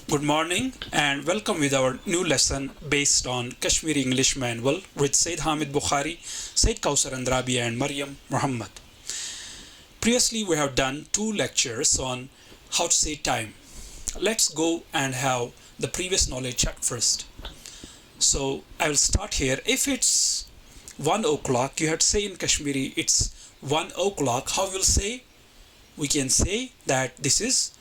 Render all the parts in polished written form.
Good morning and welcome with our new lesson based on Kashmiri English Manual with Said Hamid Bukhari, Said Kausar Andrabi and Maryam Muhammad. Previously we have done two lectures on how to say time. Let's go and have the previous knowledge checked first. So I will start here. If it's 1 o'clock, you have to say in Kashmiri it's 1 o'clock. How will say? We can say that this is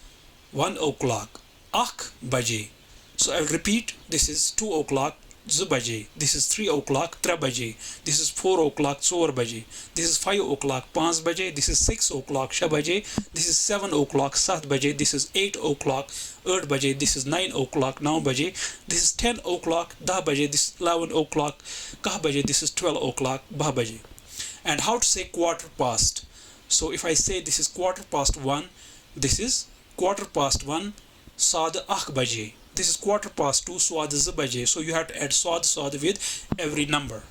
1 o'clock. Ak baje. So I will repeat, this is 2 o'clock, z baje. This is 3 o'clock, tra baje. This is 4 o'clock, chor baje. This is 5 o'clock, 5 baje. This is 6 o'clock, sha baje. This is 7 o'clock, 7 baje. This is 8 o'clock, 8 baje. This is 9 o'clock, 9 baje. This is 10 o'clock, 10 baje. This is 11 o'clock, kah baje. This is 12 o'clock, bah baje. And how to say quarter past? So if I say this is quarter past 1, this is quarter past 1, Saad akh baje. This is quarter past 2, Swad z baje. So you have to add Swad with every number.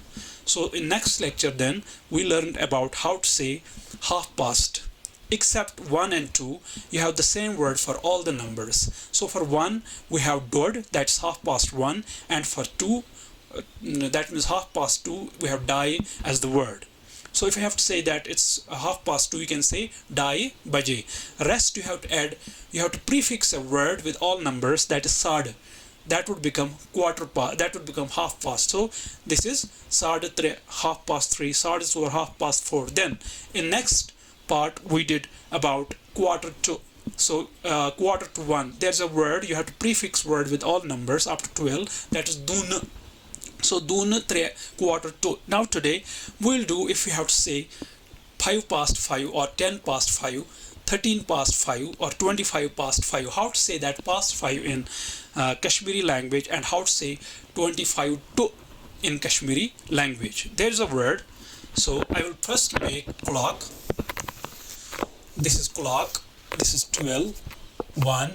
So in next lecture then we learned about how to say half past. Except 1 and 2, you have the same word for all the numbers. So for 1 we have dod, that's half past 1, and for 2 that means half past 2 we have dai as the word. So if you have to say that it's half past 2, you can say dai baje. Rest you have to add, you have to prefix a word with all numbers, that is sad. That would become quarter past, that would become half past. So this is sad tre, half past 3, sad or half past 4. Then in next part we did about quarter to. So quarter to 1, there's a word, you have to prefix word with all numbers up to 12, that is dun. So dun tre, quarter to. Now today we'll do, if you have to say 5 past 5 or 10 past 5, 13 past 5 or 25 past 5, how to say that past 5 in Kashmiri language, and how to say 25 to in Kashmiri language. There is a word. So I will first make clock. This is clock. This is 12, 1,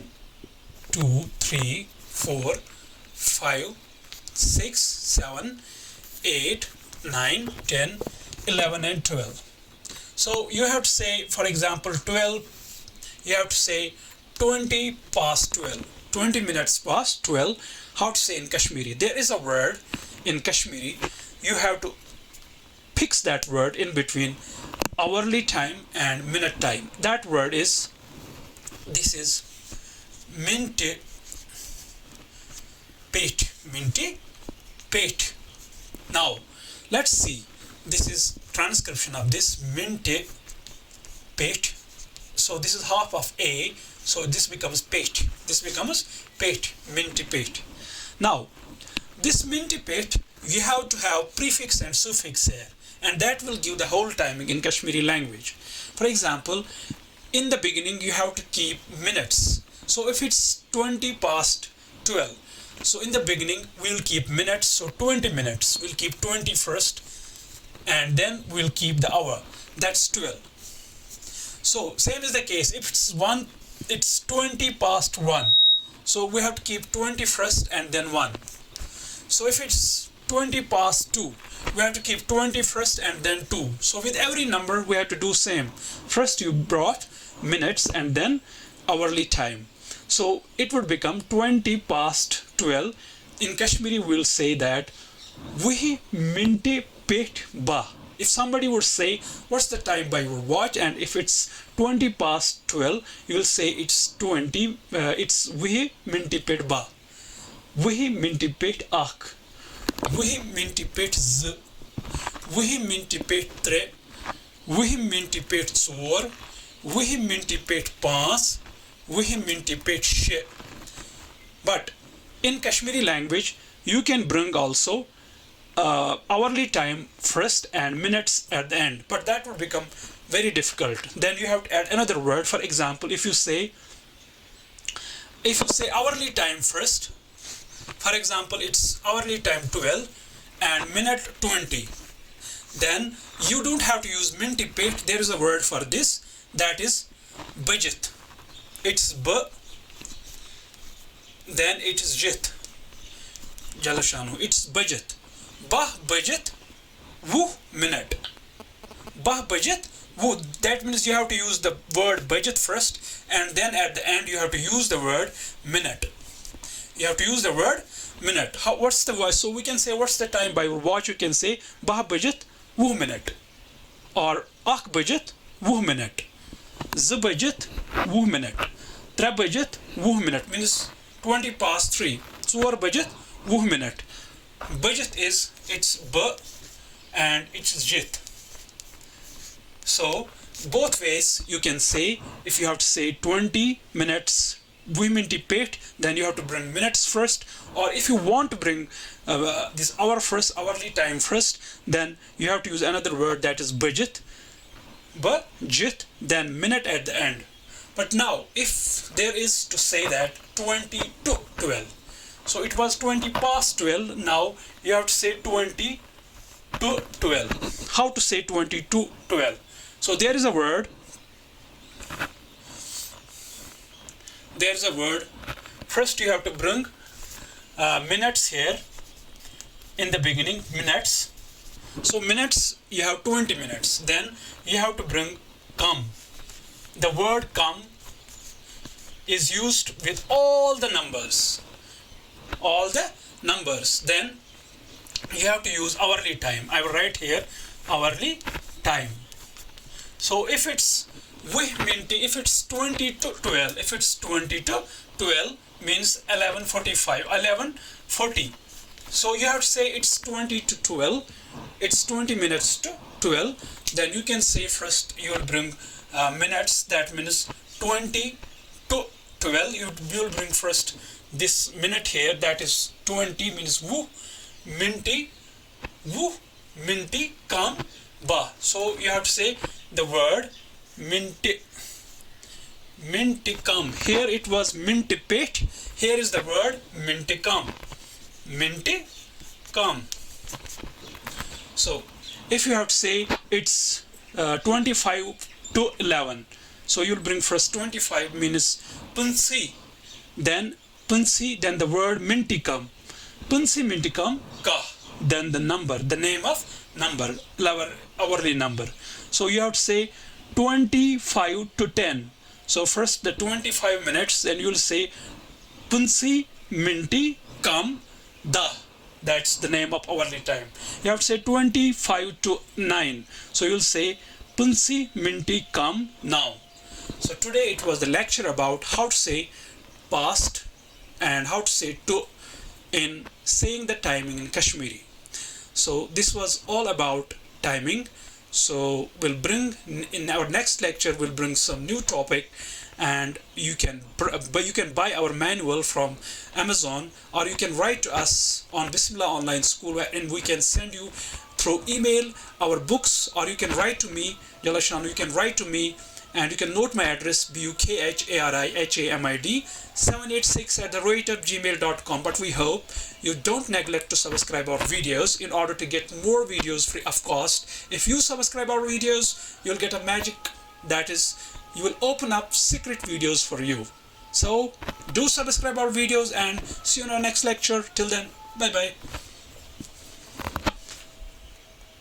2, 3, 4, 5, 6, 7, 8, 9, 10, 11 and 12. So you have to say, for example, 12, you have to say 20 past 12, 20 minutes past 12. How to say in Kashmiri? There is a word in Kashmiri, you have to fix that word in between hourly time and minute time. That word is, this is minti pate, minti pate. Now let's see, this is transcription of this minti pate. So this is half of a, so this becomes pate, this becomes pate, minti pate. Now this minti pate, we have to have prefix and suffix here, and that will give the whole timing in Kashmiri language. For example, in the beginning you have to keep minutes. So if it's 20 past 12, so in the beginning we'll keep minutes, so 20 minutes, we'll keep 20 first, and then we'll keep the hour, that's 12. So same is the case, if it's 1, it's 20 past 1, so we have to keep 20 first and then 1. So if it's 20 past 2, we have to keep 20 first and then 2. So with every number we have to do same. First you brought minutes and then hourly time. So it would become 20 past 12. In Kashmiri we'll say that Wahi minti pet ba. If somebody would say what's the time by your watch, and if it's 20 past 12, you will say it's 20, it's Wahi minti pet ba, Wahi minti pet ak, Wahi minti pet z, Wahi minti pet tre, Wahi minti pet swar, Wahi minti pet paas, Wahi minti pet she. But in Kashmiri language you can bring also hourly time first and minutes at the end, but that would become very difficult. Then you have to add another word. For example, if you say hourly time first, for example it's hourly time 12 and minute 20, then you don't have to use minti pate. There is a word for this, that is budget. It's b, then it is jit, jalashanu, it's budget. Bah budget, woo minute. Bah budget, woo. That means you have to use the word budget first, and then at the end you have to use the word minute. You have to use the word minute. What's the voice? So we can say what's the time by watch. You can say bah bajit 20 minute, or ak bajit 20 minute, z bajit 20 minute, tre bajit 20 minute means 20 past 3. 4 bajit 20 minute. Bajit is it's b and it's jit. So both ways you can say. If you have to say 20 minutes 20 minute pet, then you have to bring minutes first, or if you want to bring this hour first, hourly time first, then you have to use another word, that is budget, then minute at the end. But now if there is to say that 20 to 12, so it was 20 past 12, now you have to say 20 to 12. How to say 20 to 12? So there is a word, first you have to bring minutes here in the beginning, minutes. So minutes, you have 20 minutes, then you have to bring come. The word come is used with all the numbers, then you have to use hourly time. I will write here hourly time. So if it's if it's 20 to 12, if it's 20 to 12 means 11:45, 11:40. So you have to say it's 20 to 12, it's 20 minutes to 12. Then you can say first you will bring minutes, that means 20 to 12. You will bring first this minute here, that is 20 means wu, minti, kam, ba. So you have to say the word minti come. Here it was minti pet. Here is the word minti come. So if you have to say it's 25 to 11, so you'll bring first 25 means punsi, then the word minti come, ka, then the number, the name of number, hourly number. So you have to say 25 to 10. So first the 25 minutes, then you'll say punsi minti kam da. That's the name of hourly time. You have to say 25 to 9. So you'll say punsi minti kam now. So today it was the lecture about how to say past and how to say to in saying the timing in Kashmiri. So this was all about timing. So we'll bring in our next lecture, we'll bring some new topic, and you can buy our manual from Amazon, or you can write to us on Bismillah Online School, and we can send you through email our books, or you can write to me, Jalashanu, you can write to me, and you can note my address, BUKHARIHAMID 786@gmail.com. But we hope you don't neglect to subscribe our videos in order to get more videos free of cost. If you subscribe our videos, you'll get a magic, that is, you will open up secret videos for you. So do subscribe our videos, and see you in our next lecture. Till then, bye bye.